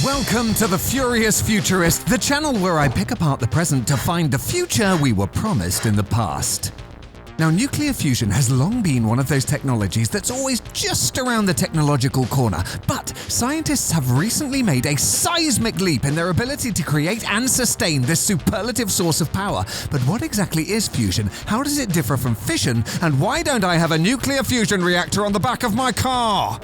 Welcome to the Furious Futurist, the channel where I pick apart the present to find the future we were promised in the past. Now, nuclear fusion has long been one of those technologies that's always just around the technological corner, but scientists have recently made a seismic leap in their ability to create and sustain this superlative source of power. But what exactly is fusion? How does it differ from fission? And why don't I have a nuclear fusion reactor on the back of my car?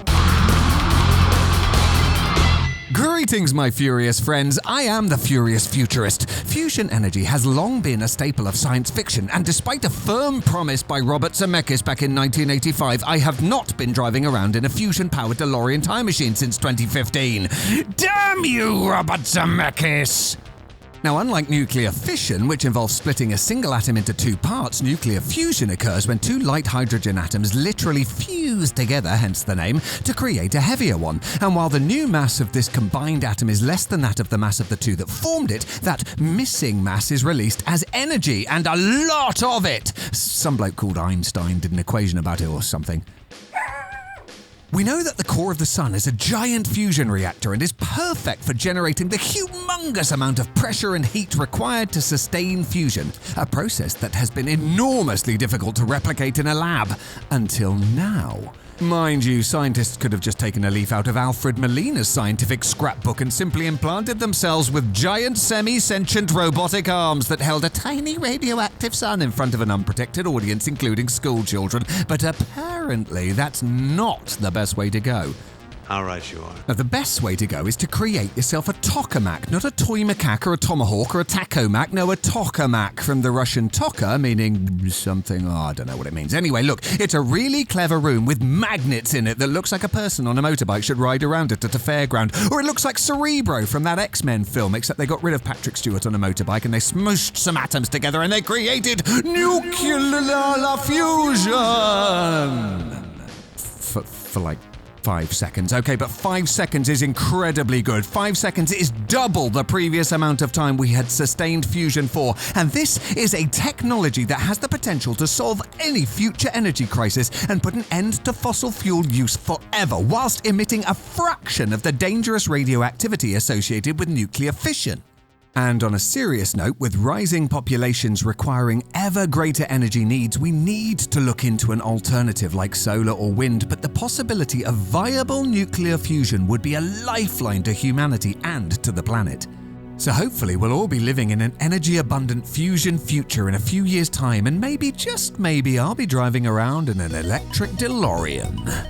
Greetings, my furious friends. I am the Furious Futurist. Fusion energy has long been a staple of science fiction, and despite a firm promise by Robert Zemeckis back in 1985, I have not been driving around in a fusion-powered DeLorean time machine since 2015. Damn you, Robert Zemeckis! Now, unlike nuclear fission, which involves splitting a single atom into two parts, nuclear fusion occurs when two light hydrogen atoms literally fuse together, hence the name, to create a heavier one. And while the new mass of this combined atom is less than that of the mass of the two that formed it, that missing mass is released as energy, and a lot of it. Some bloke called Einstein did an equation about it or something. We know that the core of the sun is a giant fusion reactor and is perfect for generating the humongous amount of pressure and heat required to sustain fusion, a process that has been enormously difficult to replicate in a lab, until now. Mind you, scientists could have just taken a leaf out of Alfred Molina's scientific scrapbook and simply implanted themselves with giant semi-sentient robotic arms that held a tiny radioactive sun in front of an unprotected audience, including school children. But apparently that's not the best way to go. How right you are. Now, the best way to go is to create yourself a tokamak, not a toy macaque or a tomahawk or a tacomac, no, a tokamak from the Russian toka, meaning something, I don't know what it means. Anyway, look, it's a really clever room with magnets in it that looks like a person on a motorbike should ride around it at a fairground. Or it looks like Cerebro from that X-Men film, except they got rid of Patrick Stewart on a motorbike and they smooshed some atoms together and they created nuclear fusion! For like 5 seconds. Okay, but 5 seconds is incredibly good. 5 seconds is double the previous amount of time we had sustained fusion for. And this is a technology that has the potential to solve any future energy crisis and put an end to fossil fuel use forever, whilst emitting a fraction of the dangerous radioactivity associated with nuclear fission. And on a serious note, with rising populations requiring ever greater energy needs, we need to look into an alternative like solar or wind, but the possibility of viable nuclear fusion would be a lifeline to humanity and to the planet. So hopefully we'll all be living in an energy-abundant fusion future in a few years' time, and maybe, just maybe, I'll be driving around in an electric DeLorean.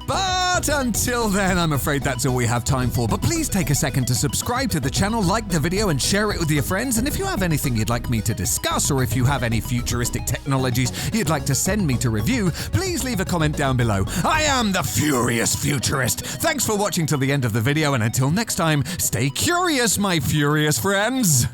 But until then, I'm afraid that's all we have time for. But please take a second to subscribe to the channel, like the video, and share it with your friends. And if you have anything you'd like me to discuss, or if you have any futuristic technologies you'd like to send me to review, please leave a comment down below. I am the Furious Futurist. Thanks for watching till the end of the video, and until next time, stay curious, my furious friends.